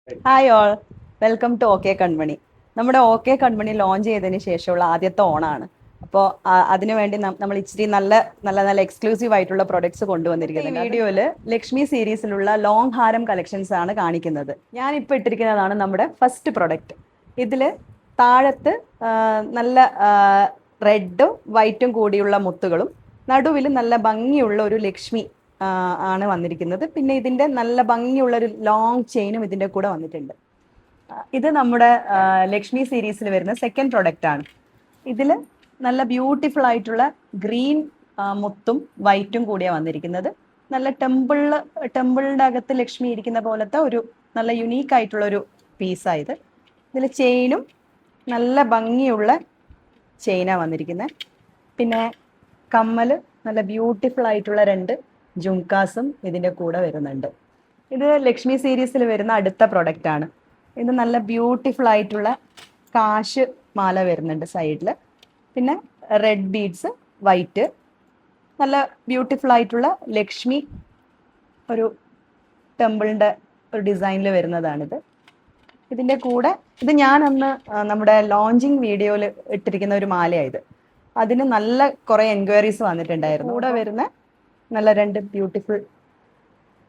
Hi all, welcome to okay Kanmani. നമ്മുടെ okay കൺമണി launch ചെയ്തതിന് ശേഷമുള്ള ആദ്യത്തെ ഓണാണ്. അപ്പോൾ അതിനുവേണ്ടി നമ്മൾ ഇച്ചിരി നല്ല നല്ല നല്ല എക്സ്ക്ലൂസീവ് ആയിട്ടുള്ള പ്രൊഡക്ട്സ് കൊണ്ടുവന്നിരിക്കുന്നത്. ഈ വീഡിയോയിൽ ലക്ഷ്മി സീരീസിലുള്ള ലോങ് ഹാരം കളക്ഷൻസ് ആണ് കാണിക്കുന്നത്. ഞാനിപ്പോൾ ഇട്ടിരിക്കുന്നതാണ് നമ്മുടെ ഫസ്റ്റ് പ്രൊഡക്റ്റ്. ഇതിൽ താഴത്ത് നല്ല റെഡും വൈറ്റും കൂടിയുള്ള മുത്തുകളും നടുവിൽ നല്ല ഭംഗിയുള്ള ഒരു ലക്ഷ്മി ആണ് വന്നിരിക്കുന്നത്. പിന്നെ ഇതിൻ്റെ നല്ല ഭംഗിയുള്ള ഒരു ലോങ് ചെയിനും ഇതിൻ്റെ കൂടെ വന്നിട്ടുണ്ട്. ഇത് നമ്മുടെ ലക്ഷ്മി സീരീസിൽ വരുന്ന സെക്കൻഡ് പ്രൊഡക്റ്റ് ആണ്. ഇതിൽ നല്ല ബ്യൂട്ടിഫുൾ ആയിട്ടുള്ള ഗ്രീൻ മുത്തും വൈറ്റും കൂടിയാണ് വന്നിരിക്കുന്നത്. നല്ല ടെമ്പിളിൻ്റെ അകത്ത് ലക്ഷ്മി ഇരിക്കുന്ന പോലത്തെ ഒരു നല്ല യുണീക്ക് ആയിട്ടുള്ള ഒരു പീസായത്. ഇതിൽ ചെയിനും നല്ല ഭംഗിയുള്ള ചെയിനാണ് വന്നിരിക്കുന്നത്. പിന്നെ കമ്മൽ നല്ല ബ്യൂട്ടിഫുൾ ആയിട്ടുള്ള 2 ജുംകാസും ഇതിൻ്റെ കൂടെ വരുന്നുണ്ട്. ഇത് ലക്ഷ്മി സീരീസിൽ വരുന്ന അടുത്ത പ്രൊഡക്റ്റ് ആണ്. ഇത് നല്ല ബ്യൂട്ടിഫുൾ ആയിട്ടുള്ള കാശ് മാല വരുന്നുണ്ട് സൈഡിൽ. പിന്നെ റെഡ് ബീഡ്സ്, വൈറ്റ്, നല്ല ബ്യൂട്ടിഫുൾ ആയിട്ടുള്ള ലക്ഷ്മി ഒരു ടെമ്പിളിൻ്റെ ഒരു ഡിസൈനിൽ വരുന്നതാണിത്. ഇതിൻ്റെ കൂടെ ഇത് ഞാനന്ന് നമ്മുടെ ലോഞ്ചിങ് വീഡിയോയിൽ ഇട്ടിരിക്കുന്ന ഒരു മാലയായത്. അതിന് നല്ല കുറേ എൻക്വയറീസ് വന്നിട്ടുണ്ടായിരുന്നു. കൂടെ വരുന്ന നല്ല 2 ബ്യൂട്ടിഫുൾ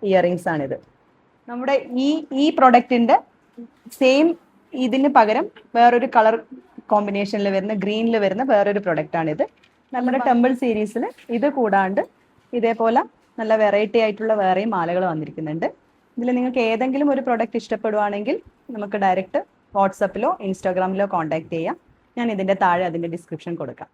ഇയറിങ്സ് ആണിത്. നമ്മുടെ ഈ പ്രൊഡക്റ്റിൻ്റെ സെയിം ഇതിന് പകരം വേറൊരു കളർ കോമ്പിനേഷനിൽ വരുന്ന ഗ്രീനിൽ വരുന്ന വേറൊരു പ്രൊഡക്റ്റാണിത്. നമ്മുടെ ടെമ്പിൾ സീരീസിൽ ഇത് കൂടാണ്ട് ഇതേപോലെ നല്ല വെറൈറ്റി ആയിട്ടുള്ള വേറെയും മാലകൾ വന്നിരിക്കുന്നുണ്ട്. ഇതിൽ നിങ്ങൾക്ക് ഏതെങ്കിലും ഒരു പ്രൊഡക്റ്റ് ഇഷ്ടപ്പെടുവാണെങ്കിൽ നമുക്ക് ഡയറക്റ്റ് വാട്സപ്പിലോ ഇൻസ്റ്റാഗ്രാമിലോ കോൺടാക്ട് ചെയ്യാം. ഞാൻ ഇതിൻ്റെ താഴെ അതിൻ്റെ ഡിസ്ക്രിപ്ഷൻ കൊടുക്കാം.